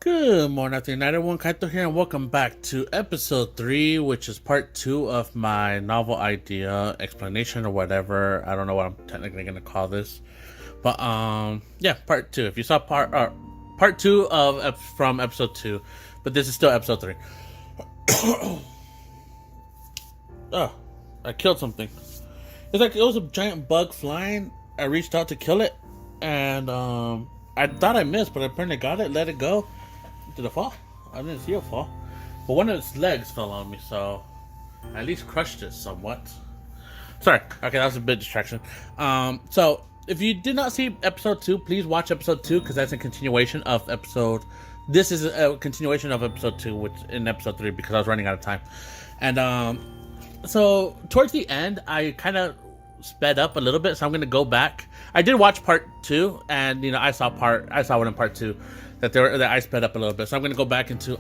Good morning, afternoon, night, everyone. Kaito here, and welcome back to episode 3, which is part 2 of my novel idea explanation or whatever. I don't know what I'm technically going to call this, but yeah, part 2. If you saw part 2 of from episode 2, but this is still episode 3. Oh, I killed something. It's like it was a giant bug flying. I reached out to kill it, and I thought I missed, but I apparently got it. Let it go. Did it fall? I didn't see it fall. But one of its legs fell on me, so I at least crushed it somewhat. Sorry. Okay, that was a bit distraction. So if you did not see episode 2, please watch episode 2 because that's a continuation of episode. This is a continuation of episode 2, which in episode 3 because I was running out of time. And so towards the end, I kind of sped up a little bit, so I'm gonna go back. I did watch part 2, and I saw one in part 2 that I sped up a little bit. So I'm gonna go back into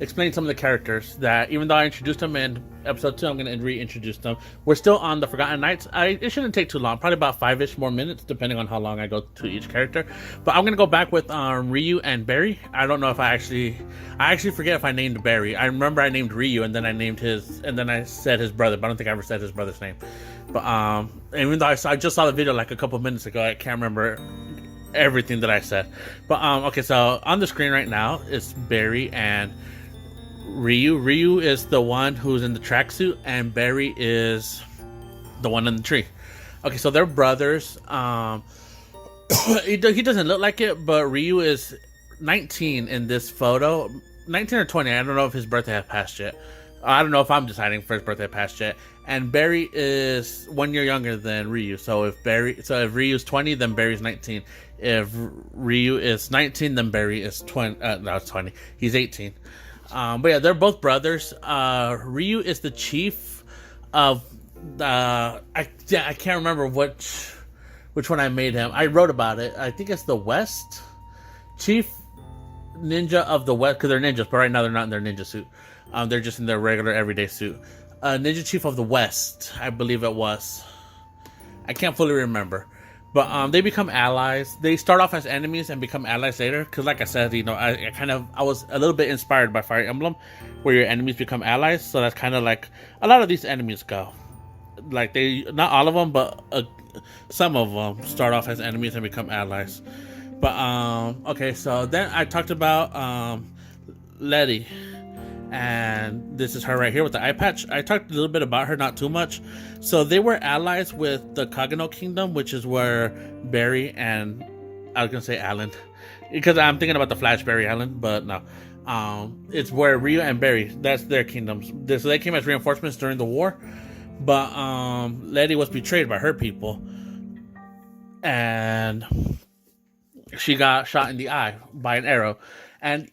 explain some of the characters that, even though I introduced them in episode 2, I'm gonna reintroduce them. We're still on the Forgotten Knights. It shouldn't take too long, probably about 5-ish more minutes, depending on how long I go to each character. But I'm gonna go back with Ryu and Barry. I don't know if I actually forget if I named Barry. I remember I named Ryu, and then I said his brother, but I don't think I ever said his brother's name. But even though I just saw the video like a couple minutes ago, I can't remember everything that I said. But okay, so on the screen right now is Barry and Ryu. Ryu is the one who's in the tracksuit, and Barry is the one in the tree. Okay, so they're brothers. He doesn't look like it, but Ryu is 19 in this photo. 19 or 20. I don't know if his birthday has passed yet. I don't know if I'm deciding for his birthday passed yet. And Barry is 1 year younger than Ryu. So if Ryu's 20, then Barry's 19. If Ryu is 19, then Barry is 20. No, it's 20. He's 18. But yeah, they're both brothers. Ryu is the chief of the. I can't remember which one I made him. I wrote about it. I think it's the West Chief Ninja of the West, because they're ninjas. But right now they're not in their ninja suit. They're just in their regular everyday suit. Ninja Chief of the West, I believe it was. I can't fully remember. But they become allies. They start off as enemies and become allies later. Because like I said, I was a little bit inspired by Fire Emblem, where your enemies become allies. So that's kind of like a lot of these enemies go. Like not all of them, but some of them start off as enemies and become allies. But okay, so then I talked about Letty. And this is her right here with the eye patch. I talked a little bit about her, not too much. So they were allies with the Kagano Kingdom, which is where Barry and I was gonna say Alan, because I'm thinking about the Flash Barry Allen, but no. It's where Ryu and Barry, that's their kingdoms. So they came as reinforcements during the war. But Letty was betrayed by her people, and she got shot in the eye by an arrow. And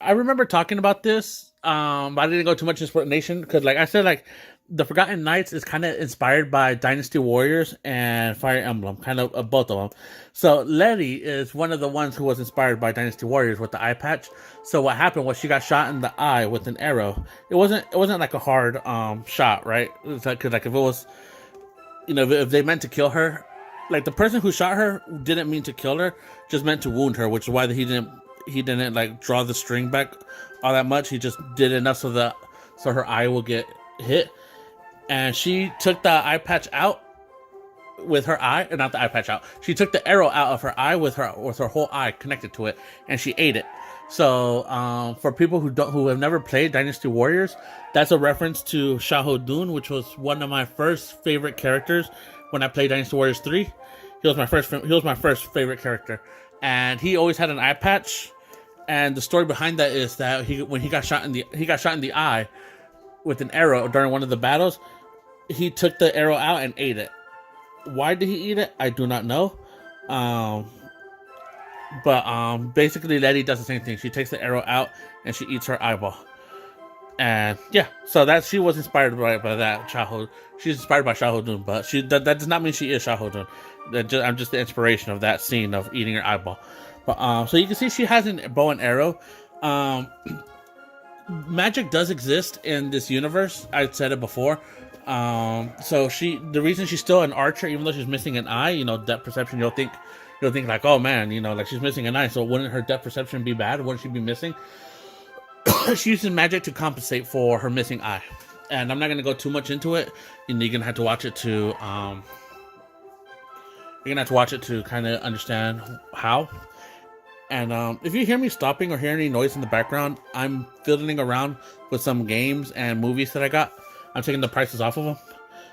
I remember talking about this, but I didn't go too much explanation because, like I said, like the Forgotten Knights is kind of inspired by Dynasty Warriors and Fire Emblem, kind of both of them. So Letty is one of the ones who was inspired by Dynasty Warriors with the eye patch. So what happened was she got shot in the eye with an arrow. It wasn't like a hard shot, right? It's like, cause like if it was, if they meant to kill her, like the person who shot her didn't mean to kill her, just meant to wound her, which is why he didn't like draw the string back all that much. He just did enough so her eye will get hit. And she took the eye patch out with her eye, or not the eye patch out. She took the arrow out of her eye with her whole eye connected to it, and she ate it. So for people who have never played Dynasty Warriors, that's a reference to Xiahou Dun, which was one of my first favorite characters when I played Dynasty Warriors 3. He was my first favorite character, and he always had an eye patch. And the story behind that is that when he got shot in the eye with an arrow during one of the battles, he took the arrow out and ate it. Why did he eat it? I do not know. But basically Letty does the same thing. She takes the arrow out and she eats her eyeball. And yeah, so she was inspired by that Xiahou. She's inspired by Xiahou Dun, but that does not mean she is Xiahou Dun. I'm just the inspiration of that scene of eating her eyeball. But so you can see she has a bow and arrow. Magic does exist in this universe. I said it before. So the reason she's still an archer, even though she's missing an eye, depth perception, you'll think you'll think like, oh man, like she's missing an eye, so wouldn't her depth perception be bad? Wouldn't she be missing? She uses magic to compensate for her missing eye, and I'm not gonna go too much into it. You're gonna have to watch it to kind of understand how. And if you hear me stopping or hear any noise in the background, I'm fiddling around with some games and movies that I got. I'm taking the prices off of them.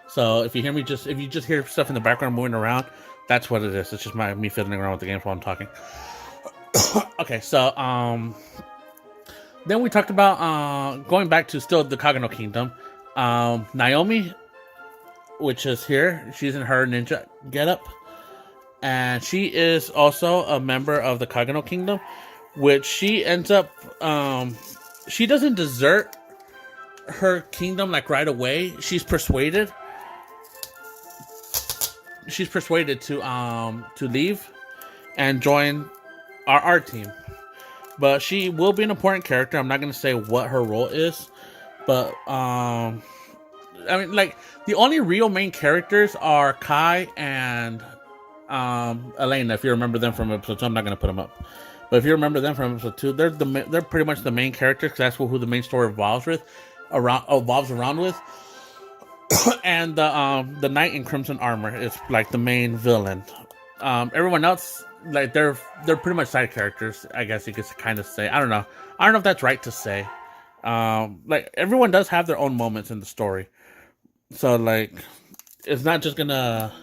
So if you hear me if you just hear stuff in the background moving around, that's what it is. It's just me fiddling around with the games while I'm talking. Okay, so then we talked about going back to still the Kagano Kingdom. Naomi, which is here, she's in her ninja getup. And she is also a member of the Kagano Kingdom, which she ends up, she doesn't desert her kingdom like right away. She's persuaded to leave and join our team. But she will be an important character. I'm not going to say what her role is, but I mean, like, the only real main characters are Kai and Elena, if you remember them from episode 2. I'm not going to put them up, but if you remember them from episode 2, they're pretty much the main characters, because that's who the main story revolves around with. And the knight in crimson armor is like the main villain. Everyone else, like, they're pretty much side characters, I guess you could kind of say. I don't know if that's right to say. Like, everyone does have their own moments in the story, so like, it's not just gonna,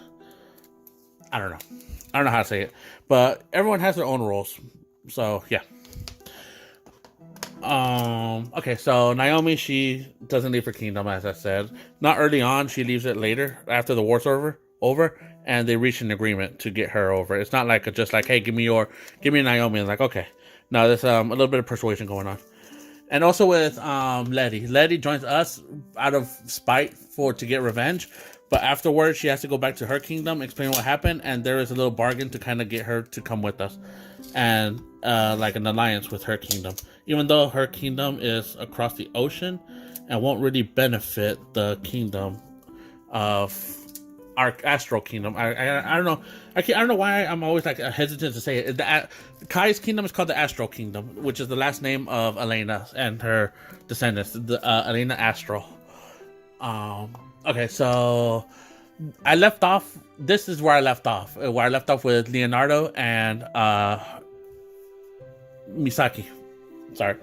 I don't know how to say it, but everyone has their own roles. So yeah. Okay, so Naomi, she doesn't leave her kingdom, as I said. Not early on, she leaves it later, after the war's over, and they reach an agreement to get her over. It's not like just like, hey, give me Naomi. And like, okay. No, there's a little bit of persuasion going on. And also with Letty. Letty joins us out of spite to get revenge. But afterwards, she has to go back to her kingdom, explain what happened, and there is a little bargain to kind of get her to come with us, and like an alliance with her kingdom. Even though her kingdom is across the ocean and won't really benefit the kingdom of our astral kingdom. I don't know. I don't know why I'm always like hesitant to say it. Kai's kingdom is called the Astral Kingdom, which is the last name of Elena and her descendants, Elena Astral. Okay, so I left off. This is where I left off. Where I left off with Leonardo and Misaki. Sorry,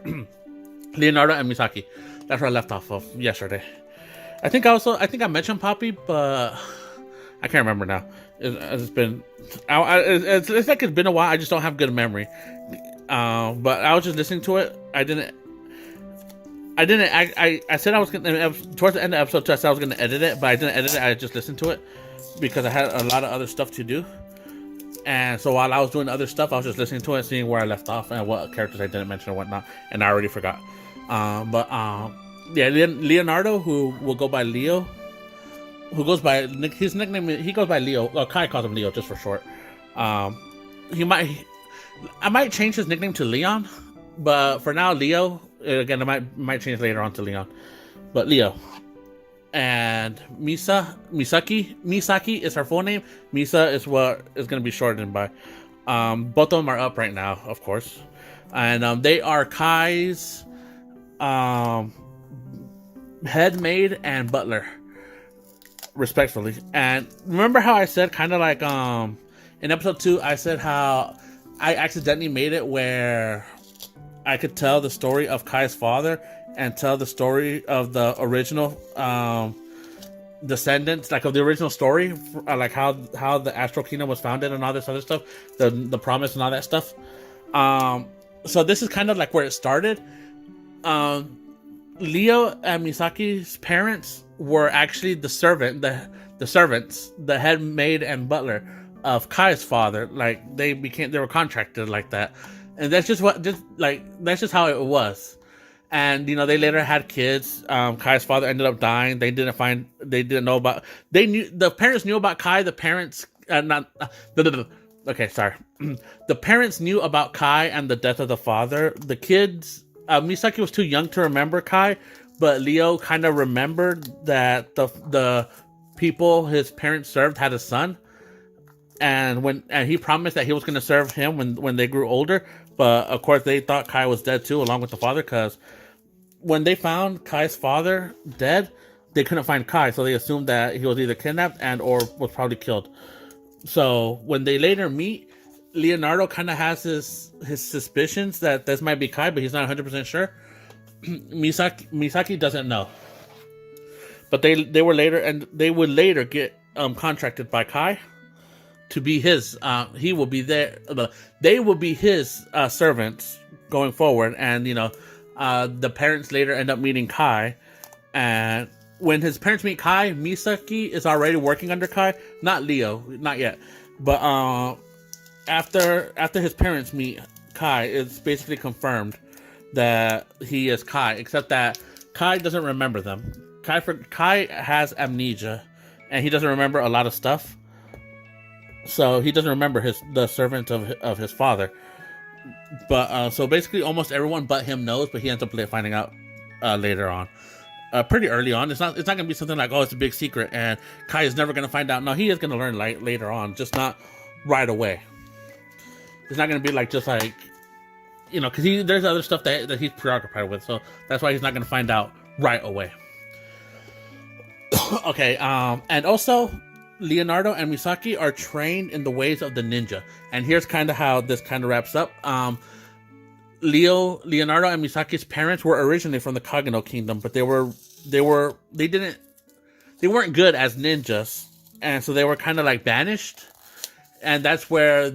Leonardo and Misaki. That's where I left off of yesterday. I think I mentioned Poppy, but I can't remember now. It's been, it's like it's been a while. I just don't have good memory. But I was just listening to it. I said I was gonna, towards the end of episode 2, I said I was gonna edit it, but I didn't edit it. I just listened to it because I had a lot of other stuff to do. And so while I was doing other stuff, I was just listening to it, seeing where I left off and what characters I didn't mention and whatnot. And I already forgot. Yeah, Leonardo, who will go by Leo, who goes by his nickname, he goes by Leo. Well, Kai calls him Leo just for short. I might change his nickname to Leon, but for now, Leo. Again, I might change later on to Leon, but Leo. And Misaki is her full name. Misa is what is going to be shortened by. Both of them are up right now, of course, and they are Kai's head maid and butler, respectfully. And remember how I said, kind of like in episode 2, I said how I accidentally made it where I could tell the story of Kai's father and tell the story of the original descendants, like of the original story, like how the Astral Kingdom was founded and all this other stuff, the promise and all that stuff. So this is kind of like where it started. Leo and Misaki's parents were actually the servants, the head maid and butler of Kai's father. Like they were contracted like that, and that's just how it was. And they later had kids. Kai's father ended up dying. The parents knew about Kai. The parents the parents knew about Kai and the death of the father. The kids, Misaki was too young to remember Kai, but Leo kind of remembered that the people his parents served had a son. and he promised that he was going to serve him when they grew older. But of course, they thought Kai was dead too, along with the father, because when they found Kai's father dead, they couldn't find Kai, so they assumed that he was either kidnapped and or was probably killed. So when they later meet, Leonardo kind of has his suspicions that this might be Kai, but he's not 100% sure. Misaki doesn't know, but they would later get contracted by Kai to be his. He will be there. They will be his servants going forward, and the parents later end up meeting Kai, and when his parents meet Kai, Misaki is already working under Kai. Not Leo, not yet, but after his parents meet Kai, it's basically confirmed that he is Kai, except that Kai doesn't remember them. Kai has amnesia, and he doesn't remember a lot of stuff. So he doesn't remember the servant of his father. But so basically, almost everyone but him knows, but he ends up finding out later on. Pretty early on. It's not gonna be something like, oh, it's a big secret and Kai is never gonna find out. No, he is gonna learn later on, just not right away. It's not gonna be like just like, because there's other stuff that he's preoccupied with, so that's why he's not gonna find out right away. Okay, and also Leonardo and Misaki are trained in the ways of the ninja, and here's kind of how this kind of wraps up. Leonardo and Misaki's parents were originally from the Kagano Kingdom, but they weren't good as ninjas, and so they were kind of like banished, and that's where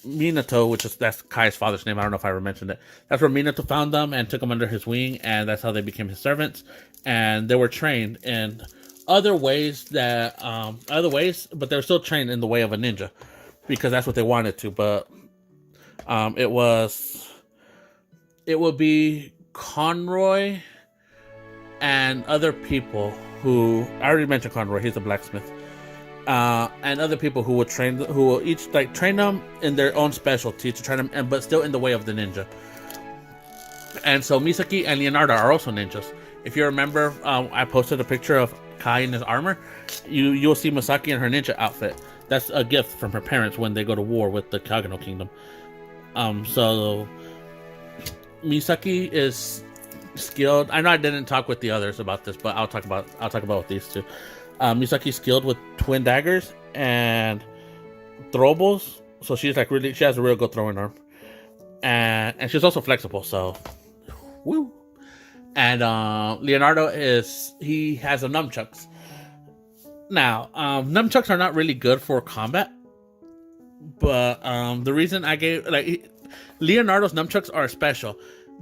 Minato, that's Kai's father's name. I don't know if I ever mentioned it. That's where Minato found them and took them under his wing, and that's how they became his servants. And they were trained in other ways, but they were still trained in the way of a ninja because that's what they wanted to. But it would be Conroy and other people who I already mentioned. Conroy, he's a blacksmith, and other people who will each train them in their own specialty to train them, but still in the way of the ninja. And so Misaki and Leonardo are also ninjas. If you remember, I posted a picture of Kai in his armor. You'll see Misaki in her ninja outfit. That's a gift from her parents when they go to war with the Kagano Kingdom. So Misaki is skilled. I know I didn't talk with the others about this, but I'll talk about with these two. Misaki's skilled with twin daggers and throwables, so she has a real good throwing arm, and she's also flexible. So, woo. And Leonardo he has the nunchucks. Now, nunchucks are not really good for combat, but the reason I gave Leonardo's nunchucks are special.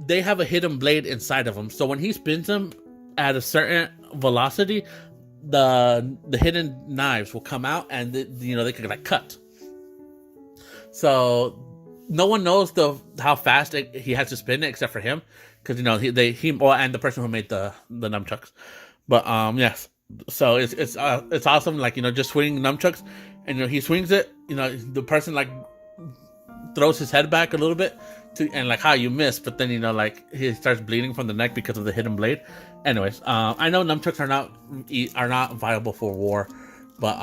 They have a hidden blade inside of them, so when he spins them at a certain velocity, the hidden knives will come out, and they can cut. So no one knows how fast he has to spin it except for him, because and the person who made the nunchucks. But yes, so it's awesome. Just swinging nunchucks, and he swings it. The person throws his head back a little bit how you miss, but then he starts bleeding from the neck because of the hidden blade. Anyways, I know nunchucks are not viable for war, but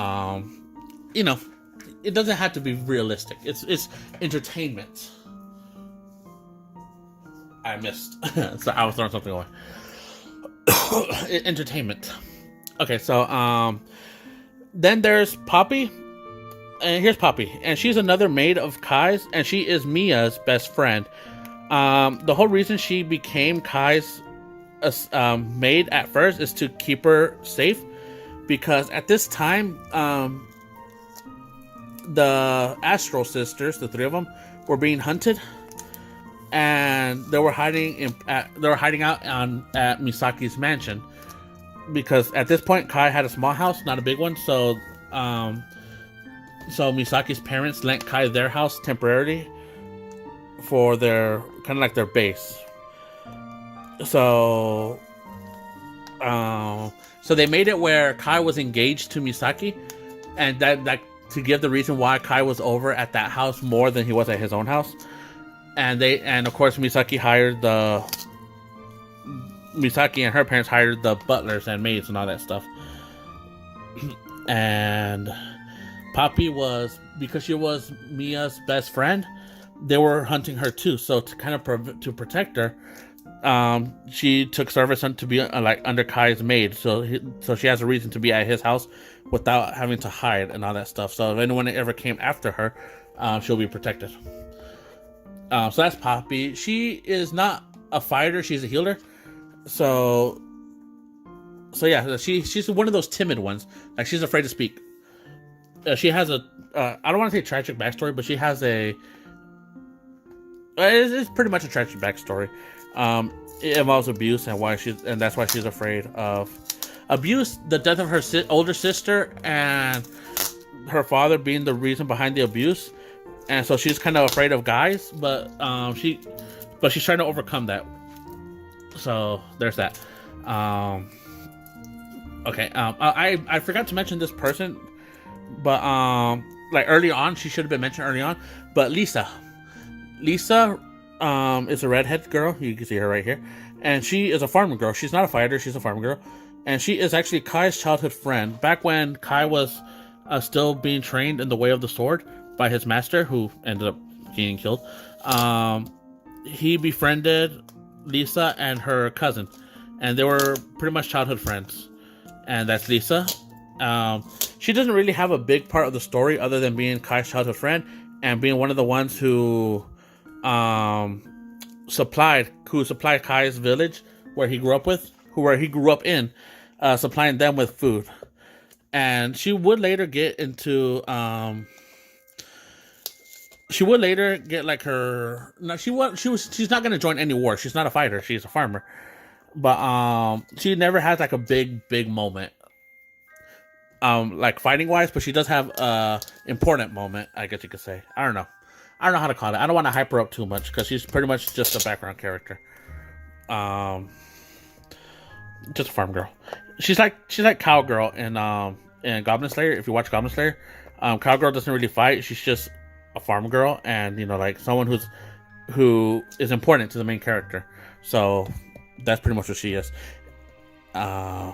it doesn't have to be realistic. It's entertainment. I missed. So I was throwing something away. Entertainment. Okay, so then there's Poppy. And here's Poppy. And she's another maid of Kai's, and she is Mia's best friend. The whole reason she became Kai's maid at first is to keep her safe, because at this time, the Astral sisters, the three of them, were being hunted, and they were hiding out at Misaki's mansion, because at this point Kai had a small house, not a big one. So Misaki's parents lent Kai their house temporarily for their their base. So they made it where Kai was engaged to Misaki, and that to give the reason why Kai was over at that house more than he was at his own house. And of course Misaki and her parents hired the butlers and maids and all that stuff. And Poppy was, because she was Mia's best friend, they were hunting her too. So to kind of to protect her, she took service to be like under Kai's maid. So she has a reason to be at his house without having to hide and all that stuff. So if anyone ever came after her, she'll be protected. So that's Poppy. She is not a fighter; she's a healer. So yeah, she's one of those timid ones. Like, she's afraid to speak. She has a I don't want to say tragic backstory, but she has a it's pretty much a tragic backstory. It involves abuse and that's why she's afraid of abuse, the death of her older sister, and her father being the reason behind the abuse. And so she's kind of afraid of guys, but she's trying to overcome that. So there's that. Okay. I forgot to mention this person, but like early on, she should have been mentioned early on. But Lisa is a redhead girl. You can see her right here, and she is a farmer girl. She's not a fighter. She's a farmer girl, and she is actually Kai's childhood friend. Back when Kai was still being trained in the way of the sword by his master, who ended up getting killed, he befriended Lisa and her cousin, and they were pretty much childhood friends. And that's Lisa. She doesn't really have a big part of the story other than being Kai's childhood friend and being one of the ones who supplied Kai's village where he grew up in, supplying them with food. And she would later get into like her. No, she's not gonna join any war. She's not a fighter. She's a farmer. But she never has like a big moment. Like fighting wise, but she does have a important moment, I guess you could say. I don't know how to call it. I don't want to hype her up too much because she's pretty much just a background character. Just a farm girl. She's like Cowgirl in Goblin Slayer. If you watch Goblin Slayer, Cowgirl doesn't really fight. She's just a farm girl, and like someone who is important to the main character. So that's pretty much what she is. Yeah.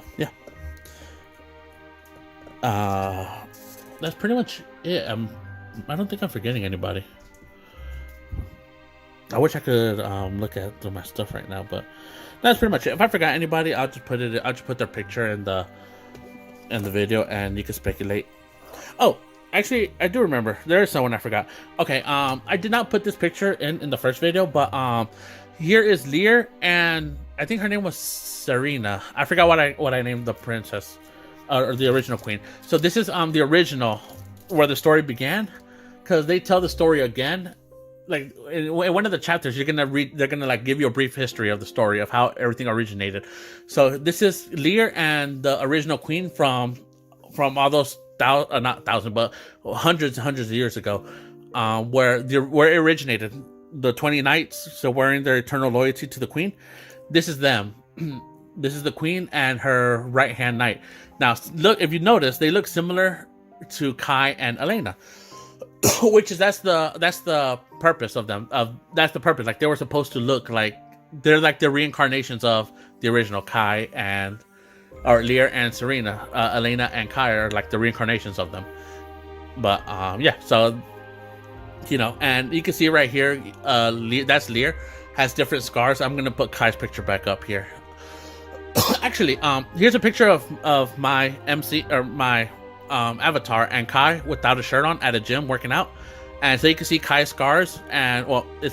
That's pretty much it. I don't think I'm forgetting anybody. I wish I could look at my stuff right now, but that's pretty much it. If I forgot anybody, I'll just put their picture in the video, and you can speculate. Oh, actually, I do remember there is someone I forgot. Okay, I did not put this picture in the first video, but here is Lear, and I think her name was Serena. I forgot what I named the princess. Or the original queen. So this is the original where the story began, because they tell the story again. Like in one of the chapters, they're gonna like give you a brief history of the story of how everything originated. So this is Lear and the original queen from all those not thousands, but hundreds and hundreds of years ago, where it originated. The 20 knights, so wearing their eternal loyalty to the queen. This is them. This is the queen and her right-hand knight. Now, look, if you notice, they look similar to Kai and Elena, that's the purpose of them. That's the purpose. Like, they were supposed to look like they're like the reincarnations of the original Kai or Lear and Serena. Elena and Kai are like the reincarnations of them. But yeah, so and you can see right here, that's Lear, has different scars. I'm gonna put Kai's picture back up here. Actually, here's a picture of my MC or my avatar and Kai without a shirt on at a gym working out, and so you can see Kai's scars, and the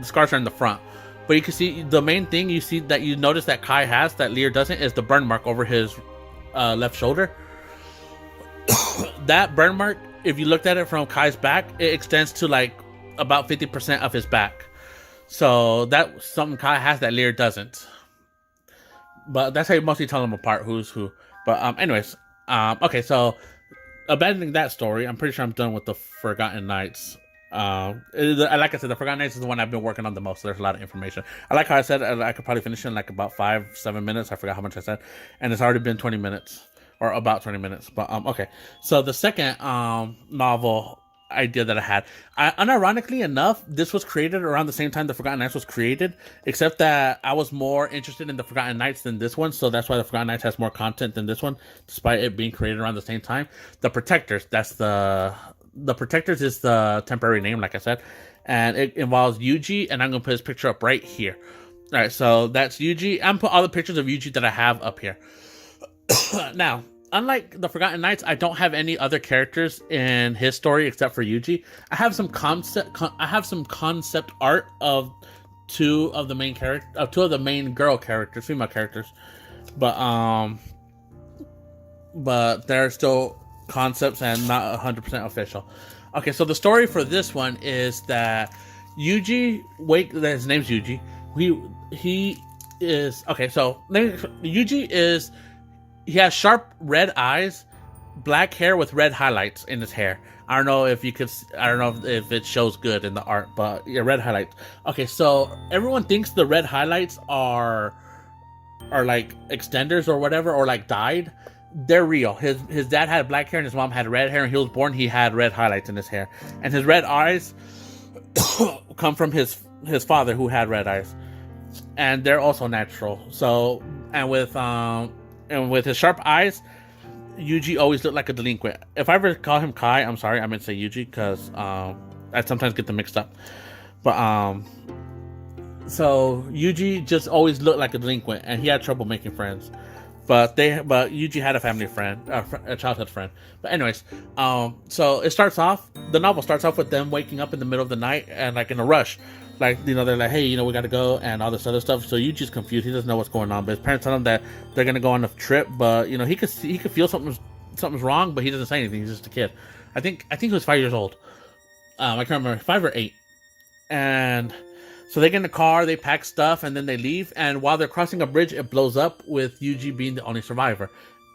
scars are in the front, but you can see the main thing that you notice that Kai has that Lear doesn't is the burn mark over his left shoulder. That burn mark, if you looked at it from Kai's back, it extends to like about 50% of his back. So that's something Kai has that Lear doesn't. But that's how you mostly tell them apart, who's who. But anyways, okay, so abandoning that story, I'm pretty sure I'm done with the Forgotten Knights. Like I said, the Forgotten Knights is the one I've been working on the most. So there's a lot of information. I like how I said I could probably finish it in like about 5-7 minutes. I forgot how much I said, and it's already been 20 minutes or about 20 minutes. But okay, so the second novel idea that I had. Unironically enough, this was created around the same time the Forgotten Knights was created, except that I was more interested in the Forgotten Knights than this one, so that's why the Forgotten Knights has more content than this one, despite it being created around the same time. The Protectors, the Protectors is the temporary name, like I said, and it involves Yuji, and I'm gonna put his picture up right here. All right, so that's Yuji. I'm put all the pictures of Yuji that I have up here. Now, unlike the Forgotten Knights, I don't have any other characters in his story except for Yuji. I have some concept art of two of the main girl characters, female characters, but they're still concepts and not 100% official. Okay, so the story for this one is that his name's Yuji. He is okay. So Yuji is. He has sharp red eyes, black hair with red highlights in his hair. I don't know if it shows good in the art, but yeah, red highlights. Okay, so everyone thinks the red highlights are like extenders or whatever, or like dyed. They're real. His dad had black hair and his mom had red hair, and he was born. He had red highlights in his hair, and his red eyes come from his father who had red eyes, and they're also natural. So and with his sharp eyes, Yuji always looked like a delinquent. If I ever call him Kai, I'm sorry, I meant to say Yuji because I sometimes get them mixed up. But so Yuji just always looked like a delinquent, and he had trouble making friends. But Yuji had a family friend, a childhood friend. But anyways, so the novel starts off with them waking up in the middle of the night and like in a rush. Like, they're like, hey, we gotta go and all this other stuff. So Yuji's confused. He doesn't know what's going on. But his parents tell him that they're gonna go on a trip. But he could feel something's wrong, but he doesn't say anything. He's just a kid. I think he was 5 years old. I can't remember, 5 or 8. And so they get in the car, they pack stuff, and then they leave. And while they're crossing a bridge, it blows up with Yuji being the only survivor.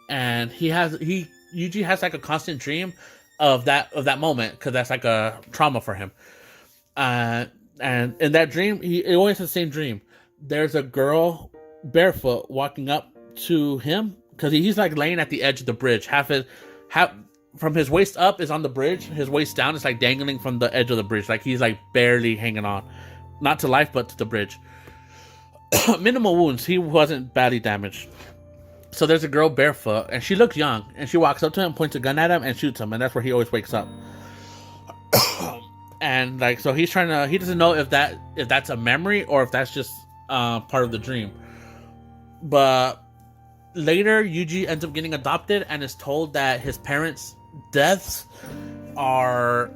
And Yuji has like a constant dream of that moment because that's like a trauma for him. And in that dream, he always has the same dream. There's a girl barefoot walking up to him because he's like laying at the edge of the bridge. Half from his waist up is on the bridge. His waist down is like dangling from the edge of the bridge. Like he's like barely hanging on, not to life, but to the bridge. Minimal wounds. He wasn't badly damaged. So there's a girl barefoot, and she looks young, and she walks up to him, points a gun at him, and shoots him, and that's where he always wakes up. And like, so he doesn't know if that's a memory or if that's just part of the dream. But later, Yuji ends up getting adopted and is told that his parents' deaths are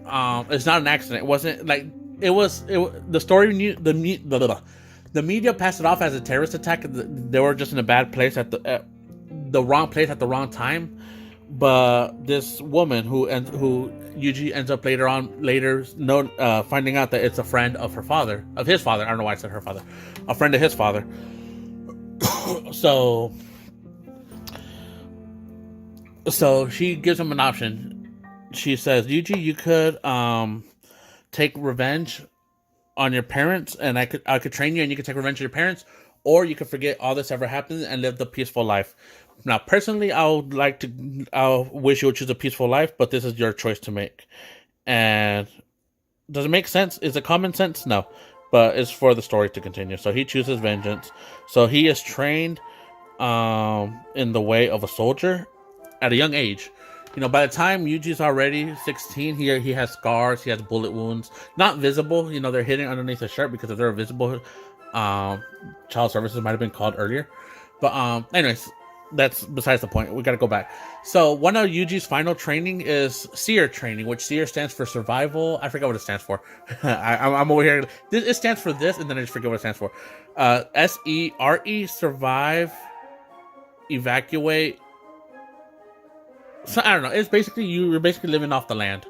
it's not an accident. It wasn't like the story. The media passed it off as a terrorist attack. They were just in a bad place at the wrong place at the wrong time. But this woman who Yuji ends up finding out that it's a friend of his father. I don't know why I said her father. A friend of his father. So she gives him an option. She says, Yuji, you could take revenge on your parents, and I could train you, and you could take revenge on your parents, or you could forget all this ever happened and live the peaceful life. Now, personally, I wish you would choose a peaceful life, but this is your choice to make. And does it make sense? Is it common sense? No, but it's for the story to continue. So he chooses vengeance. So he is trained in the way of a soldier at a young age. By the time Yuji's already 16, he has scars, he has bullet wounds, not visible. They're hidden underneath his shirt because if they're visible, child services might have been called earlier. But anyways, that's besides the point. We got to go back. So one of Yuji's final training is SEER training, which SEER stands for survival. I forgot what it stands for. I'm over here. It stands for this, and then I just forget what it stands for. SERE, survive, evacuate. So I don't know. It's basically you're basically living off the land.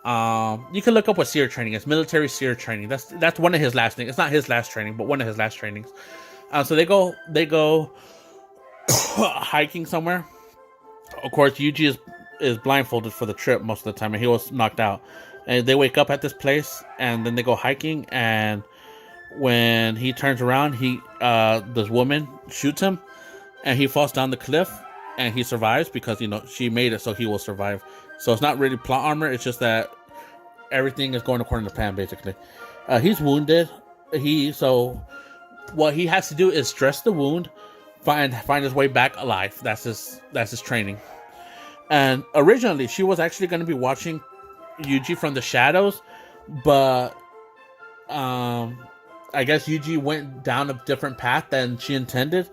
You can look up what SEER training is. Military SEER training. That's one of his last things. It's not his last training, but one of his last trainings. So they go hiking somewhere. Of course, Yuji is blindfolded for the trip most of the time, and he was knocked out. And they wake up at this place, and then they go hiking. And when he turns around, this woman shoots him, and he falls down the cliff. And he survives because she made it, so he will survive. So it's not really plot armor. It's just that everything is going according to plan. Basically, he's wounded. So what he has to do is dress the wound, find his way back alive. That's his training. And originally, she was actually going to be watching Yuji from the shadows, but I guess Yuji went down a different path than she intended,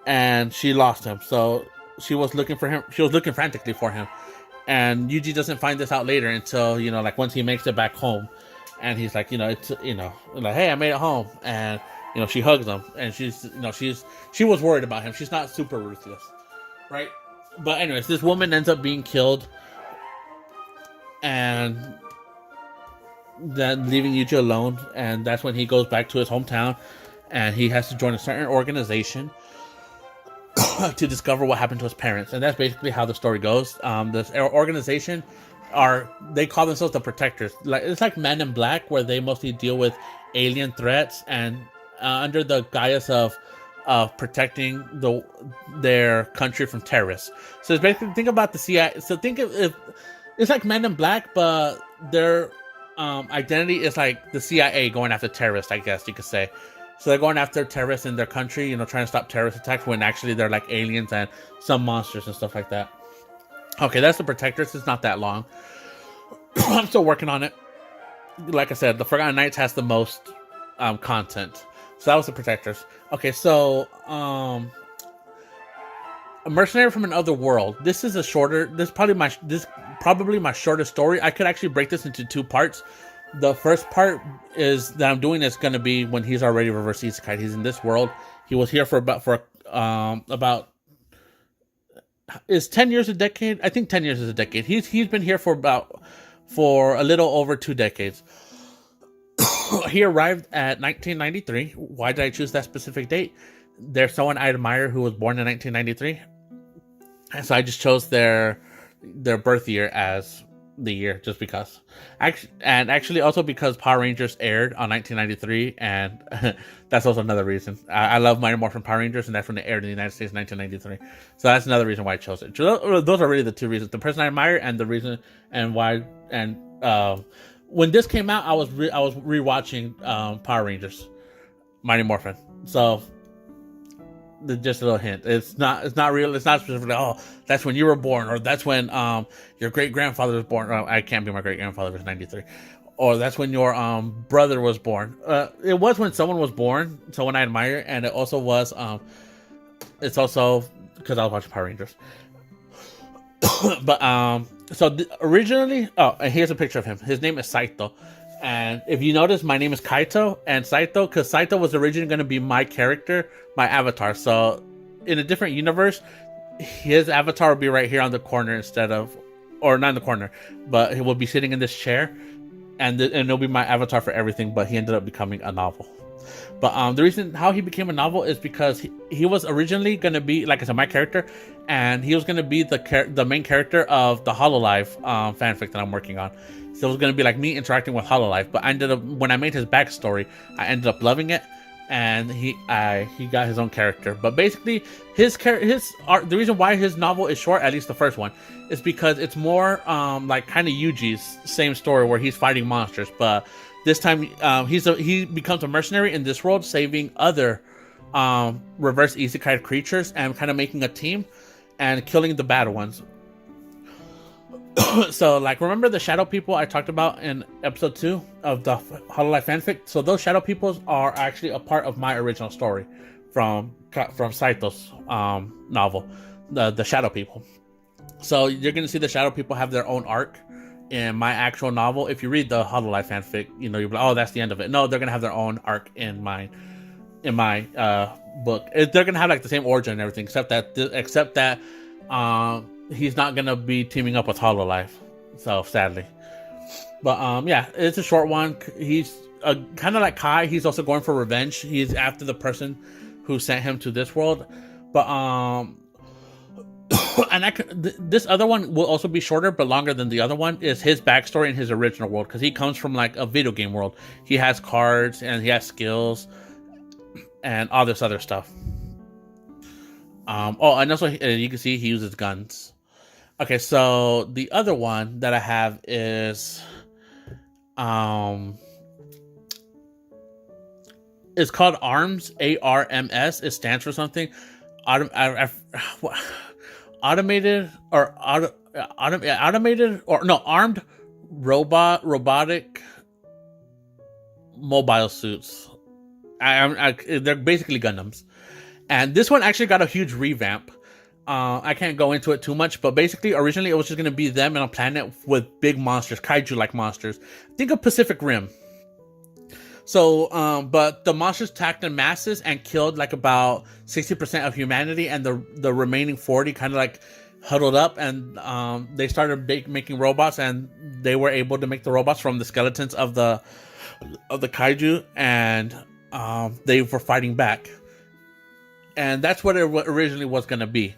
and she lost him. So she was looking for him. She was looking frantically for him, and Yuji doesn't find this out later until like once he makes it back home, and he's like, it's like, hey, I made it home, and she hugs him, and she was worried about him. She's not super ruthless, right? But anyways, this woman ends up being killed, and then leaving Yuji alone, and that's when he goes back to his hometown, and he has to join a certain organization to discover what happened to his parents. And that's basically how the story goes. This organization they call themselves the Protectors. It's like Men in Black, where they mostly deal with alien threats, and under the guise of protecting their country from terrorists. So it's basically, think about the CIA. So think if it's like Men in Black, but their identity is like the CIA going after terrorists, I guess you could say. So they're going after terrorists in their country, trying to stop terrorist attacks, when actually they're like aliens and some monsters and stuff like that. Okay, that's the Protectors. It's not that long. I'm still working on it. Like I said, the Forgotten Knights has the most content. So that was the Protectors. Okay, so a mercenary from another world. This is probably my shortest story. I could actually break this into 2 parts. The first part is that I'm doing is going to be when he's already reverse isekai. He's in this world. He was here for about is 10 years a decade? I think 10 years is a decade. He's been here for a little over 2 decades. He arrived at 1993. Why did I choose that specific date? There's someone I admire who was born in 1993, and so I just chose their birth year as the year, just because. Actually also because Power Rangers aired on 1993, and that's also another reason. I love Mighty Morphin Power Rangers, and that's when it aired in the United States in 1993. So that's another reason why I chose it. So those are really the 2 reasons: the person I admire and the reason and why. And when this came out, I was rewatching Power Rangers, Mighty Morphin. So just a little hint. It's not real. It's not specifically, oh, that's when you were born, or that's when your great grandfather was born. Oh, I can't be my great grandfather, was 93, or that's when your brother was born. It was when someone was born, someone I admire, and it also was it's also because I was watching Power Rangers. But originally, and here's a picture of him. His name is Saito. And if you notice, my name is Kaito, and Saito, because Saito was originally going to be my character, my avatar. So in a different universe, his avatar will be right here on the corner or not in the corner, but he will be sitting in this chair, and it'll be my avatar for everything. But he ended up becoming a novel. But the reason how he became a novel is because he was originally going to be, like I said, my character, and he was going to be the main character of the Hololive fanfic that I'm working on. So it was going to be like me interacting with Hololive. But when I made his backstory, I ended up loving it, and he got his own character. But basically, his art, the reason why his novel is short, at least the first one, is because it's more like kind of Yuji's same story where he's fighting monsters, but this time he becomes a mercenary in this world, saving other reverse isekai creatures and kind of making a team and killing the bad ones. So, like, remember the shadow people I talked about in episode 2 of the Hololive fanfic? So those shadow peoples are actually a part of my original story from Saito's novel, the shadow people. So you're going to see the shadow people have their own arc in my actual novel. If you read the Hololive fanfic, you'll be like, oh, that's the end of it. No, they're going to have their own arc in my book. They're going to have like the same origin and everything, except that he's not gonna be teaming up with Hololive, so sadly. But yeah, it's a short one. He's kind of like Kai. He's also going for revenge. He's after the person who sent him to this world. But this other one will also be shorter but longer than the other one. Is his backstory in his original world, because he comes from like a video game world. He has cards and he has skills and all this other stuff. And also you can see he uses guns. Okay, so the other one that I have is Um, it's called ARMS. ARMS. It stands for something. Automated or automated or no, armed robotic mobile suits. They're basically Gundams, and this one actually got a huge revamp. I can't go into it too much, but basically, originally it was just gonna be them on a planet with big monsters, kaiju-like monsters. Think of Pacific Rim. So, but the monsters attacked in masses and killed like about 60% of humanity, and the remaining 40 kind of like huddled up, and they started making robots, and they were able to make the robots from the skeletons of the kaiju, and they were fighting back, and that's what it originally was going to be.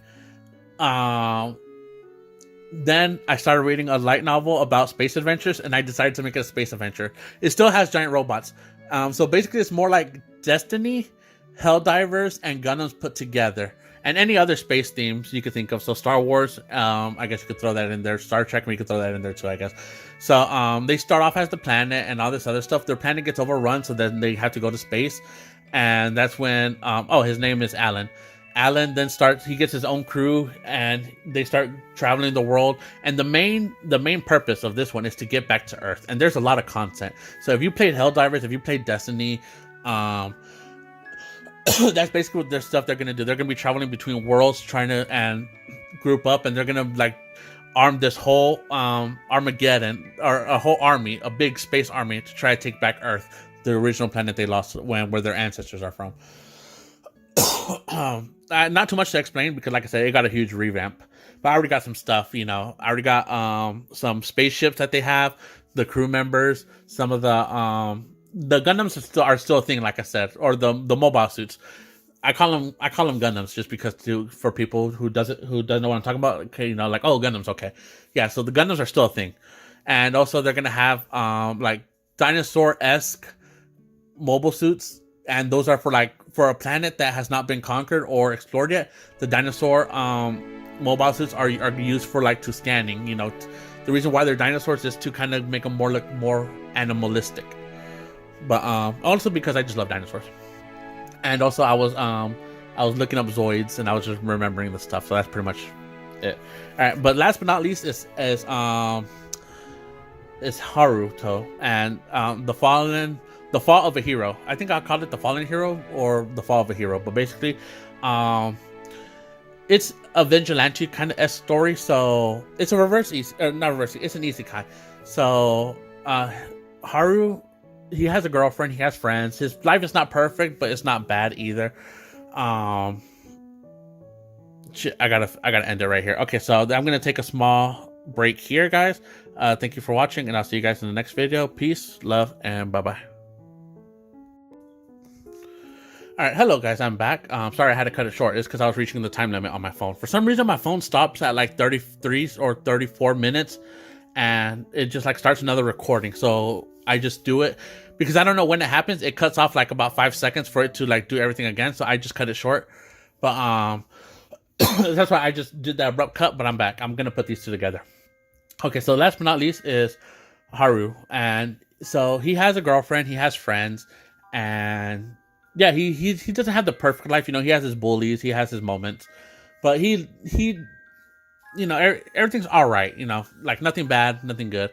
Then I started reading a light novel about space adventures, and I decided to make it a space adventure. It still has giant robots. So basically it's more like Destiny, Helldivers, and Gundams put together. And any other space themes you could think of. So Star Wars, I guess you could throw that in there. Star Trek, we could throw that in there too, I guess. So they start off as the planet and all this other stuff. Their planet gets overrun, so then they have to go to space. And that's when, his name is Alan. Alan then he gets his own crew, and they start traveling the world. And the main purpose of this one is to get back to Earth. And there's a lot of content. So if you played Helldivers, if you played Destiny, that's basically what their stuff they're gonna do. They're gonna be traveling between worlds, trying to and group up, and they're gonna like arm this whole Armageddon, or a whole army, a big space army, to try to take back Earth, the original planet they lost where their ancestors are from. Not too much to explain because, like I said, it got a huge revamp. But I already got some stuff, I already got some spaceships that they have, the crew members, some of the Gundams are still a thing, like I said, or the mobile suits. I call them Gundams just because for people who doesn't know what I'm talking about. Okay, like, oh, Gundams, okay, yeah. So the Gundams are still a thing, and also they're gonna have like dinosaur-esque mobile suits, and those are for a planet that has not been conquered or explored yet. The dinosaur mobile suits are used for to scanning. The reason why they're dinosaurs is to kind of make them look more animalistic. But also because I just love dinosaurs, and also I was looking up Zoids, and I was just remembering the stuff. So that's pretty much it. All right, but last but not least is Haruto and the fall of a hero. I think I called it the fallen hero or the fall of a hero, but basically, it's a vigilante kind of story. So it's a it's an isekai. So Haru, he has a girlfriend, he has friends. His life is not perfect, but it's not bad either. I gotta end it right here. Okay, so I'm gonna take a small break here, guys. Thank you for watching, and I'll see you guys in the next video. Peace, love, and bye-bye. Alright, hello guys, I'm back. Sorry I had to cut it short. It's because I was reaching the time limit on my phone. For some reason, my phone stops at 33 or 34 minutes, and it just starts another recording. So I just do it because I don't know when it happens. It cuts off about 5 seconds for it to do everything again. So I just cut it short. But that's why I just did that abrupt cut. But I'm back. I'm gonna put these two together. Okay, so last but not least is Haru, and so he has a girlfriend. He has friends, and yeah, he doesn't have the perfect life. He has his bullies. He has his moments, but he everything's all right. Nothing bad, nothing good.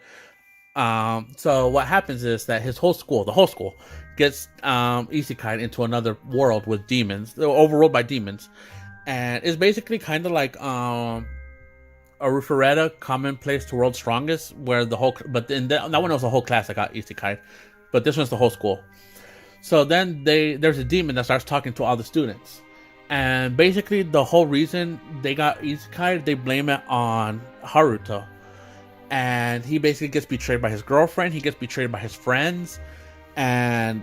So what happens is that the whole school gets isekai'd into another world with demons, overruled by demons, and it's basically kind of like a Rufereta, Commonplace to World's Strongest, where but in that one was the whole class that got isekai'd, but this one's the whole school. So then there's a demon that starts talking to all the students, and basically the whole reason they got isekai'd, they blame it on Haruto. And he basically gets betrayed by his girlfriend. He gets betrayed by his friends, and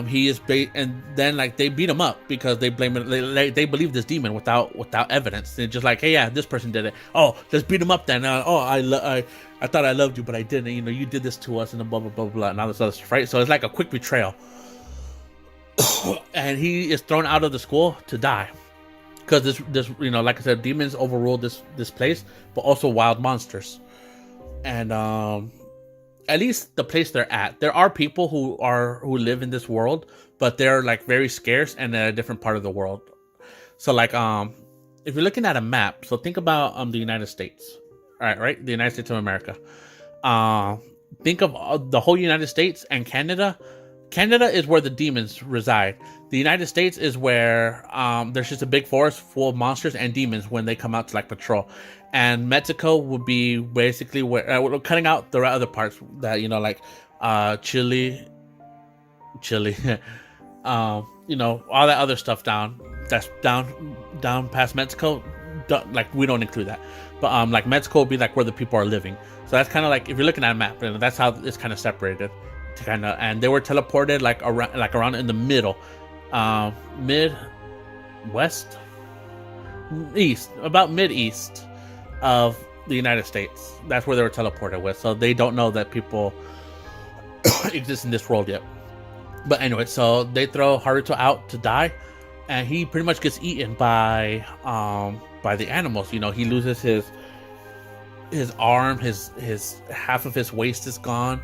he is and then they beat him up because they blame it. They believe this demon without evidence. They're just hey, yeah, this person did it. Oh, let's beat him up then. I thought I loved you, but I didn't. You did this to us, and blah blah blah blah, and all this other stuff, right? So it's like a quick betrayal, and he is thrown out of the school to die because this like I said, demons overruled this place, but also wild monsters. And at least the place they're at. There are people who live in this world, but they're like very scarce and in a different part of the world. So like if you're looking at a map, so think about the United States. All right, the United States of America. Think of the whole United States and Canada. Canada is where the demons reside. The United States is where there's just a big forest full of monsters and demons when they come out to like patrol. And Mexico would be basically where we're cutting out the other parts that like Chile, all that other stuff that's down past Mexico. Like we don't include that, but like Mexico would be like where the people are living. So that's kind of like if you're looking at a map, and that's how it's kind of separated. And they were teleported like around in the middle, mid-west, east, about mid-east of the United States. That's where they were teleported with. So they don't know that people exist in this world yet. But anyway, so they throw Haruto out to die, and he pretty much gets eaten by the animals. He loses his arm, his half of his waist is gone.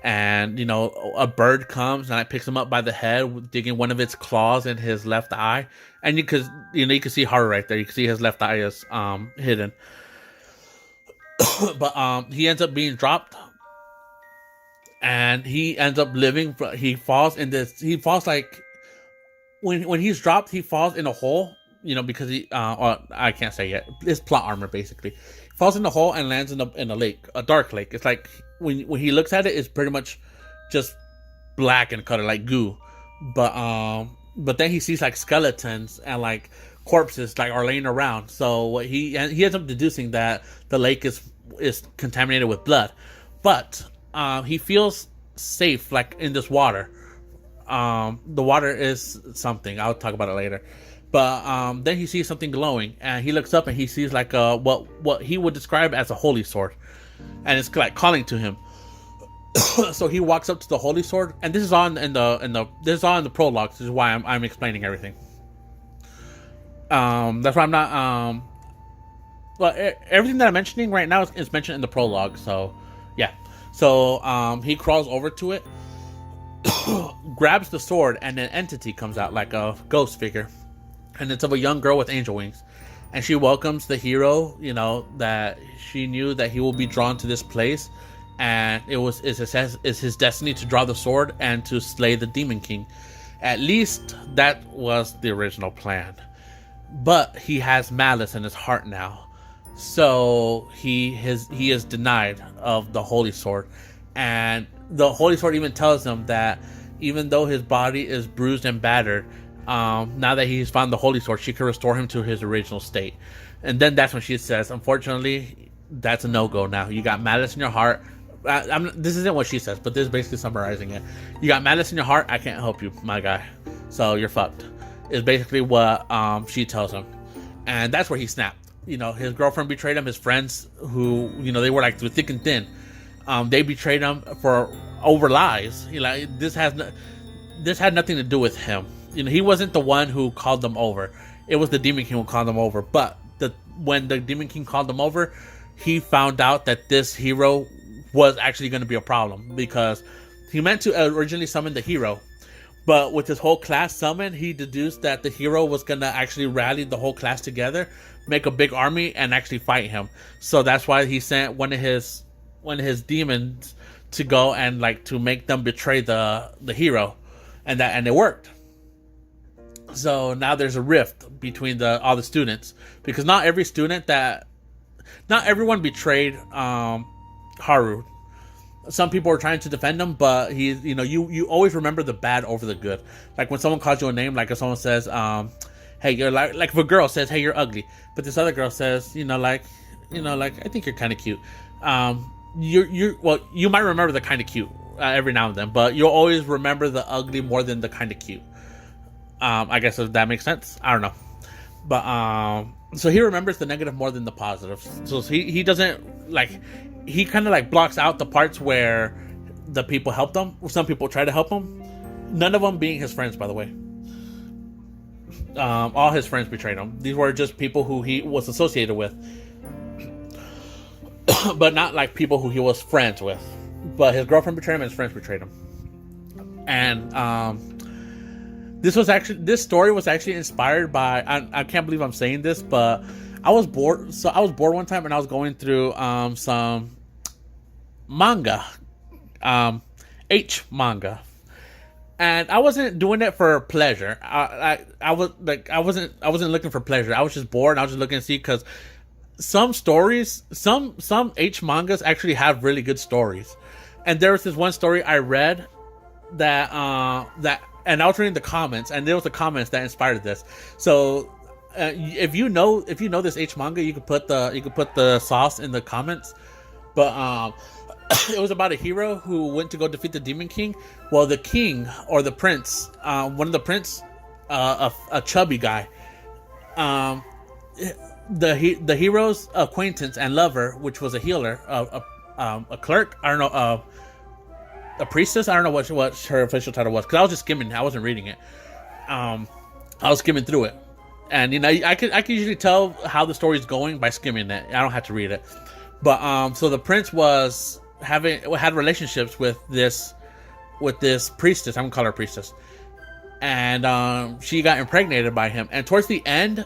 And a bird comes and it picks him up by the head, digging one of its claws in his left eye. And you can see Haru right there. You can see his left eye is hidden. But he ends up being dropped, and he ends up living. He falls like when he's dropped, he falls in a hole. Because I can't say yet. It's plot armor basically. He falls in a hole and lands in a lake, a dark lake. It's like when he looks at it, it's pretty much just black in color, like goo. But then he sees like skeletons and like corpses like are laying around. So what he ends up deducing that the lake is contaminated with blood. But he feels safe like in this water. The water is something. I'll talk about it later. But then he sees something glowing, and he looks up and he sees like what he would describe as a holy sword, and it's like calling to him. So he walks up to the holy sword, and this is all in the prologue. This is why I'm explaining everything. That's why I'm not. Well, everything that I'm mentioning right now is mentioned in the prologue. So yeah. So he crawls over to it, grabs the sword, and an entity comes out like a ghost figure. And it's of a young girl with angel wings. And she welcomes the hero, that she knew that he will be drawn to this place. And it's his destiny to draw the sword and to slay the Demon King. At least that was the original plan. But he has malice in his heart now. So he is denied of the Holy Sword. And the Holy Sword even tells him that even though his body is bruised and battered, now that he's found the Holy Sword, she can restore him to his original state. And then that's when she says, unfortunately, that's a no-go now. You got malice in your heart. This isn't what she says, but this is basically summarizing it. You got malice in your heart, I can't help you, my guy. So you're fucked. Is basically what she tells him. And that's where he snapped. His girlfriend betrayed him. His friends, who, they were like through thick and thin, they betrayed him over lies. This had nothing to do with him. He wasn't the one who called them over. It was the Demon King who called them over. But when the Demon King called them over, he found out that this hero was actually going to be a problem, because he meant to originally summon the hero. But with his whole class summoned, he deduced that the hero was going to actually rally the whole class together, make a big army, and actually fight him. So that's why he sent one of his demons to go and to make them betray the hero. And it worked. So now there's a rift between all the students, because not everyone betrayed Haru. Some people are trying to defend him, but you always remember the bad over the good. Like when someone calls you a name, like if someone says, hey, you're like if a girl says, hey, you're ugly, but this other girl says, I think you're kind of cute. You might remember the kind of cute every now and then, but you'll always remember the ugly more than the kind of cute. I guess if that makes sense. I don't know. But so he remembers the negative more than the positive. So he doesn't he kind of blocks out the parts where the people helped him. Some people try to help him. None of them being his friends, by the way. All his friends betrayed him. These were just people who he was associated with, but not people who he was friends with. but his girlfriend betrayed him and his friends betrayed him. And this story was actually inspired by, I can't believe I'm saying this, but I was bored. So I was bored one time and I was going through some manga, H manga, and I wasn't doing it for pleasure. I wasn't looking for pleasure. I was just bored and I was just looking to see, because some stories, some H mangas actually have really good stories. And there was this one story I read that and I was reading the comments, and there was the comments that inspired this. So if you know this H manga, you could put the sauce in the comments. But it was about a hero who went to go defeat the Demon King. Well, the king or the prince, one of the prince, a chubby guy, the hero's acquaintance and lover, which was a healer, a clerk, I don't know, a priestess, I don't know what her official title was, because I was just skimming, I wasn't reading it. I was skimming through it, and I could usually tell how the story's going by skimming it. I don't have to read it. But so the prince had relationships with this priestess. I'm gonna call her priestess, and she got impregnated by him. And towards the end,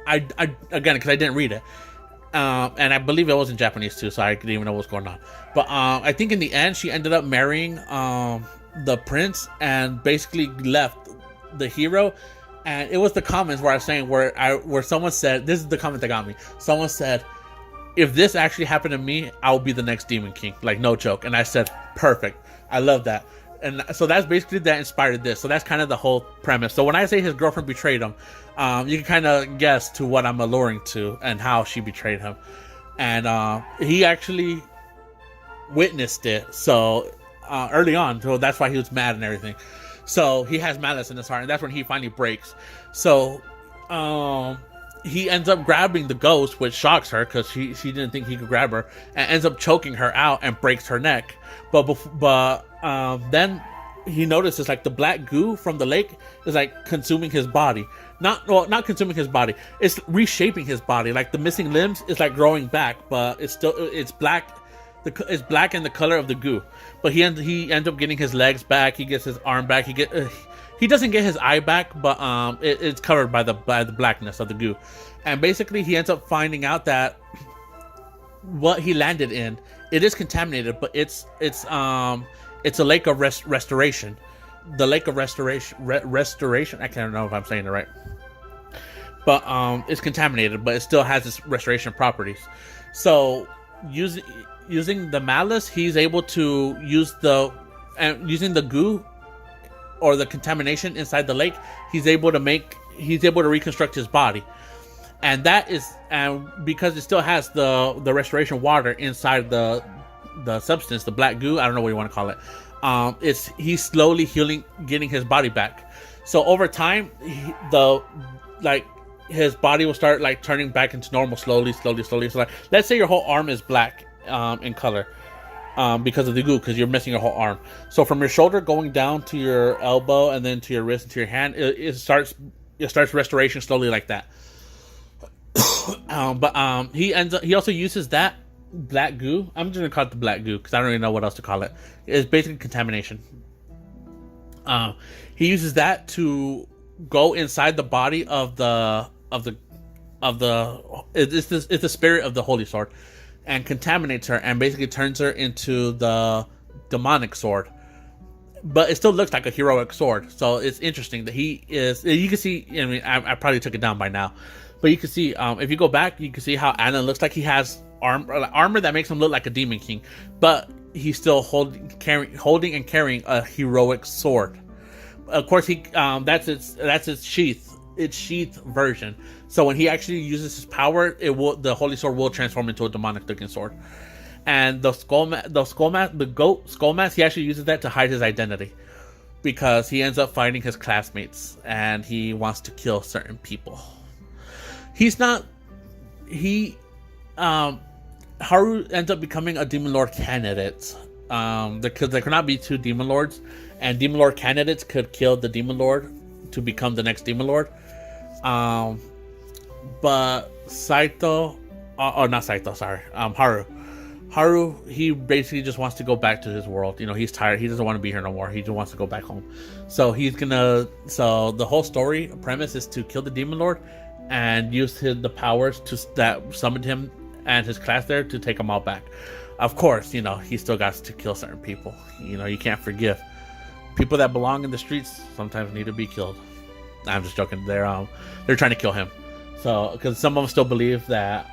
I again, because I didn't read it, and I believe it was in Japanese too, so I didn't even know what's going on. But I think in the end, she ended up marrying the prince and basically left the hero. And it was the comments where I was saying, where someone said, this is the comment that got me. Someone said, if this actually happened to me, I'll be the next Demon King. Like, no joke. And I said, perfect. I love that. And so that's basically that inspired this. So that's kind of the whole premise. So when I say his girlfriend betrayed him, you can kind of guess to what I'm alluring to and how she betrayed him. And he actually witnessed it. So early on, so that's why he was mad and everything. So he has malice in his heart, and that's when he finally breaks. So he ends up grabbing the ghost, which shocks her because she didn't think he could grab her, and ends up choking her out and breaks her neck. But then he notices like the black goo from the lake is like consuming his body. Not consuming his body. It's reshaping his body. Like the missing limbs is like growing back, but it's black. It's black in the color of the goo. But he ends up getting his legs back. He gets his arm back. He doesn't get his eye back, but it's covered by the blackness of the goo. And basically, he ends up finding out that what he landed in, it is contaminated, but it's a lake of restoration. The lake of restoration. I can't know if I'm saying it right. But it's contaminated, but it still has its restoration properties. So using the malice, he's able to using the goo or the contamination inside the lake, he's able to reconstruct his body. And that is, and because it still has the restoration water inside the substance, the black goo, I don't know what you want to call it. He's slowly healing, getting his body back. So over time, his body will start like turning back into normal slowly. So like, let's say your whole arm is black in color because of the goo, because you're missing your whole arm. So from your shoulder going down to your elbow and then to your wrist and to your hand, it starts restoration slowly like that. But he also uses that black goo. I'm just gonna call it the black goo because I don't really know what else to call it. It's basically contamination. He uses that to go inside the body of the it's the spirit of the Holy Sword, and contaminates her and basically turns her into the demonic sword. But it still looks like a heroic sword. So it's interesting that he is. You can see. I mean, I probably took it down by now, but you can see. If you go back, you can see how Alan looks like he has armor that makes him look like a demon king, but he's still holding and carrying a heroic sword. Of course, that's its sheath version. So when he actually uses his power, the Holy Sword will transform into a demonic-looking sword. And the goat skull mask, he actually uses that to hide his identity, because he ends up fighting his classmates and he wants to kill certain people. Haru ends up becoming a Demon Lord candidate. Because there cannot be two Demon Lords, and Demon Lord candidates could kill the Demon Lord to become the next Demon Lord. But Haru Haru, he basically just wants to go back to his world. He's tired. He doesn't want to be here no more. He just wants to go back home. So so the whole story premise is to kill the demon lord and use the powers that summoned him and his class there to take them all back. Of course, he still got to kill certain people. You can't forgive. People that belong in the streets sometimes need to be killed. I'm just joking. They're trying to kill him. So, because some of them still believe that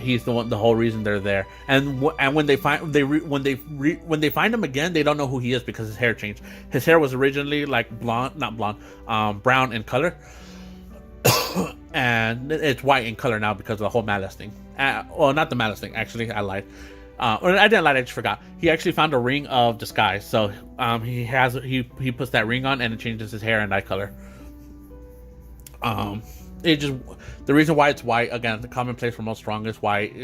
he's the whole reason they're there. And when they find him again, they don't know who he is because his hair changed. His hair was originally like brown in color, and it's white in color now because of the whole malice thing. Well, not the malice thing. Actually, I lied. Or I didn't lie. I just forgot. He actually found a ring of disguise. So he puts that ring on and it changes his hair and eye color. The reason why it's white, again, the commonplace for most strong is white.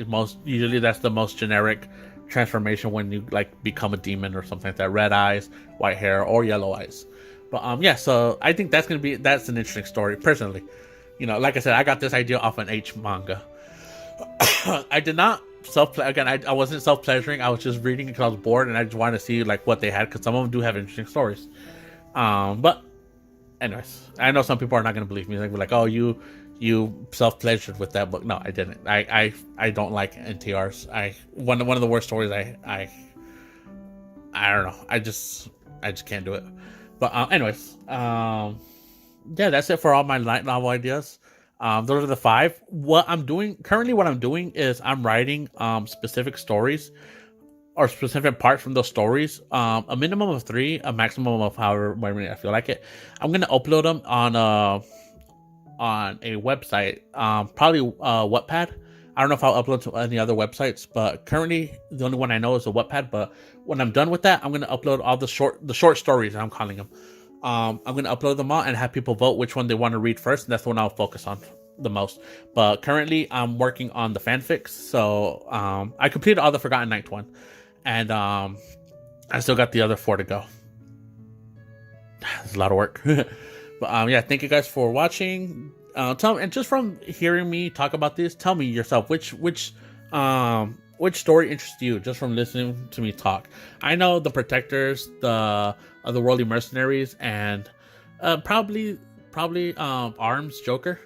Usually that's the most generic transformation when you like become a demon or something like that. Red eyes, white hair, or yellow eyes. But yeah, so I think that's an interesting story personally. Like I said, I got this idea off an H manga. I did not I wasn't self-pleasuring. I was just reading it because I was bored and I just wanted to see like what they had, because some of them do have interesting stories. But anyways, I know some people are not going to believe me. They're like, oh, you self-pleasured with that book. No, I didn't. I don't like NTRs. One of the worst stories. I don't know. I just can't do it. But anyways, yeah, that's it for all my light novel ideas. Those are the 5. What I'm doing is I'm writing specific stories or specific parts from those stories. A minimum of 3, a maximum of however many I feel like it. I'm gonna upload them on a website, probably Wattpad. I don't know if I'll upload to any other websites, but currently the only one I know is a Wattpad. But when I'm done with that, I'm gonna upload all the short stories, I'm calling them. I'm gonna upload them all and have people vote which one they want to read first, and that's the one I'll focus on the most. But currently I'm working on the fanfics, so I completed all the Forgotten Night one, and I still got the other 4 to go. It's a lot of work. But yeah, thank you guys for watching. Tell me, and just from hearing me talk about this, tell me yourself which story interests you just from listening to me talk. I know the Protectors, the Worldly Mercenaries, and probably Arms Joker.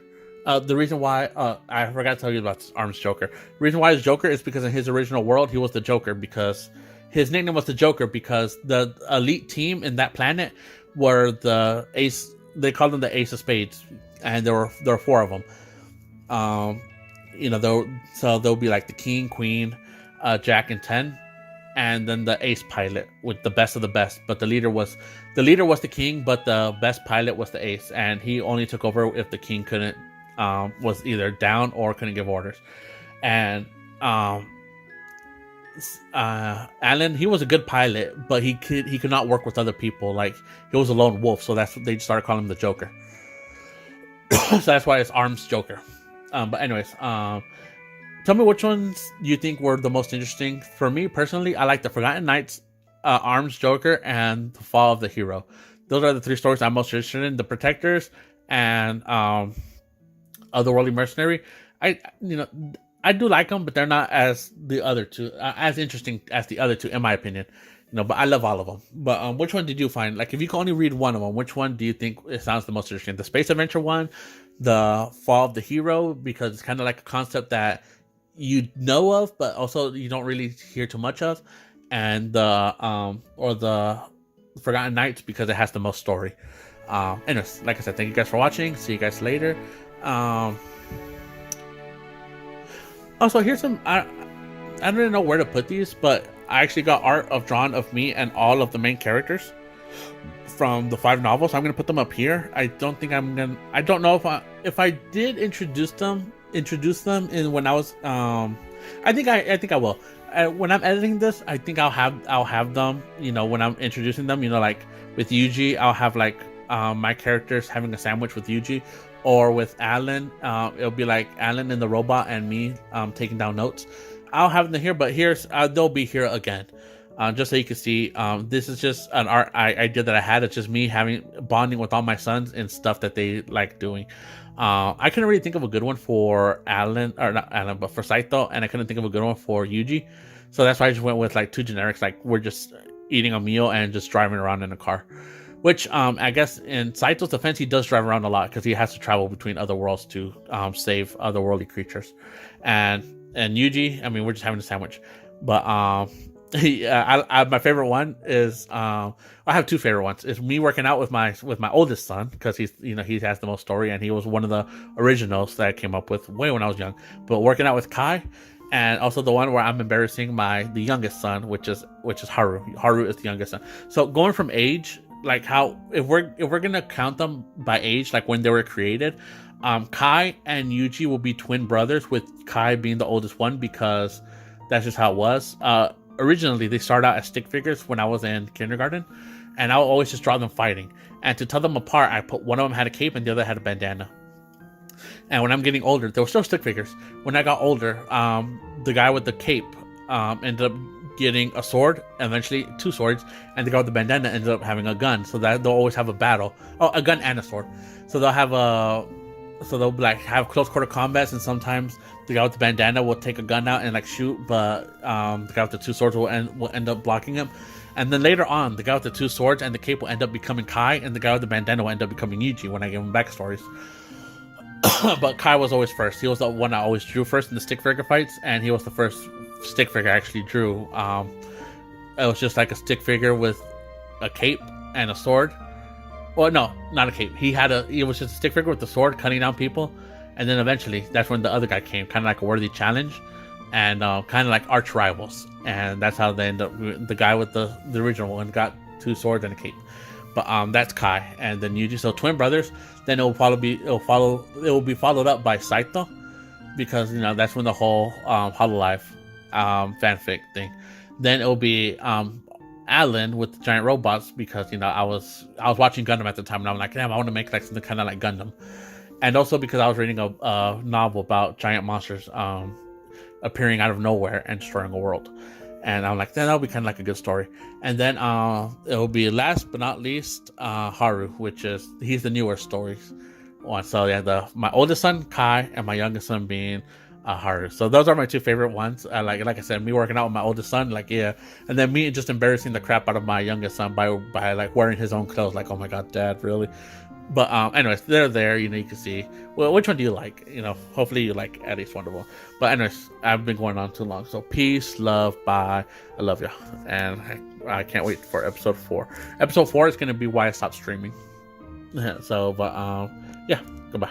The reason why I forgot to tell you about Arms Joker. The reason why he's Joker is because in his original world he was the Joker, because his nickname was the Joker because the elite team in that planet were the Ace. They called them the Ace of Spades, and there were 4 of them. There'll be like the King, Queen, Jack, and 10, and then the Ace pilot with the best of the best. But the leader was the King, but the best pilot was the Ace, and he only took over if the King couldn't was either down or couldn't give orders. And Alan, he was a good pilot, but he could not work with other people. Like, he was a lone wolf, so that's what they started calling him the Joker. So that's why it's Arms Joker. But anyways, tell me which ones you think were the most interesting. For me personally, I like the Forgotten Knights, Arms Joker, and the Fall of the Hero. Those are the 3 stories I'm most interested in. The Protectors and Otherworldly Mercenary. I do like them, but they're not as the other 2, as interesting as the other 2, in my opinion. But I love all of them. But which one did you find? Like, if you can only read one of them, which one do you think it sounds the most interesting? The Space Adventure one, the Fall of the Hero, because it's kind of like a concept that you know of, but also you don't really hear too much of, and the Forgotten Knights because it has the most story. Anyways, like I said, thank you guys for watching. See you guys later. Also, here's some. I don't really know where to put these, but I actually got art drawn of me and all of the main characters from the 5 novels. I'm gonna put them up here. I don't know if I did introduce them in when I was. I think I will. When I'm editing this, I think I'll have them. When I'm introducing them, like with Yuji, I'll have like my characters having a sandwich with Yuji. Or with Alan, it'll be like Alan and the robot and me taking down notes. I'll have them here, but they'll be here again. just so you can see. This is just an art idea that I had. It's just me having bonding with all my sons and stuff that they like doing. I couldn't really think of a good one for Alan, or not Alan, but for Saito, and I couldn't think of a good one for Yuji. So that's why I just went with like two generics. Like we're just eating a meal and just driving around in a car. Which I guess in Saito's defense, he does drive around a lot because he has to travel between other worlds to save otherworldly creatures. And Yuji, I mean, we're just having a sandwich. But my favorite one is I have two favorite ones. It's me working out with my oldest son because he's he has the most story and he was one of the originals that I came up with way when I was young. But working out with Kai, and also the one where I'm embarrassing the youngest son, which is Haru. Haru is the youngest son. So going from age, like how if we're gonna count them by age, like when they were created, Kai and Yuji will be twin brothers, with Kai being the oldest one because that's just how it was. Originally, they started out as stick figures when I was in kindergarten, and I would always just draw them fighting. And to tell them apart, I put one of them had a cape and the other had a bandana. And when I'm getting older, they were still stick figures. When I got older, the guy with the cape ended up getting a sword, eventually two swords, and the guy with the bandana ended up having a gun. So that they'll always have a battle. Oh, a gun and a sword. So they'll have they'll like have close quarter combats, and sometimes the guy with the bandana will take a gun out and like shoot, but the guy with the two swords will end up blocking him. And then later on, the guy with the two swords and the cape will end up becoming Kai, and the guy with the bandana will end up becoming Yuji when I give him backstories. But Kai was always first. He was the one I always drew first in the stick figure fights, and he was the first stick figure I actually drew. It was just like a stick figure with a cape and a sword. Well, no, not a cape. It was just a stick figure with a sword cutting down people. And then eventually, that's when the other guy came, kind of like a worthy challenge, and kind of like arch rivals. And that's how they end up. The guy with the original one got two swords and a cape. But that's Kai, and then Yuji. So twin brothers. Then it will be followed up by Saito, because that's when the whole Hololive fanfic thing. Then it will be Alan with the giant robots, because I was watching Gundam at the time, and I'm like, damn, I want to make like something kind of like Gundam. And also because I was reading a novel about giant monsters appearing out of nowhere and destroying a world. And I'm like, that'll be kind of like a good story. And then it will be last but not least Haru, he's the newer stories one. So yeah, my oldest son Kai and my youngest son being Haru. So those are my two favorite ones. Like I said, me working out with my oldest son, like yeah, and then me just embarrassing the crap out of my youngest son by like wearing his own clothes. Like, oh my god, Dad, really? But anyways, they're there. You can see. Well, which one do you like? Hopefully you like at least one of them. But anyways, I've been going on too long. So peace, love, bye. I love you, and I can't wait for episode 4. Episode 4 is gonna be why I stopped streaming. So, but yeah, goodbye.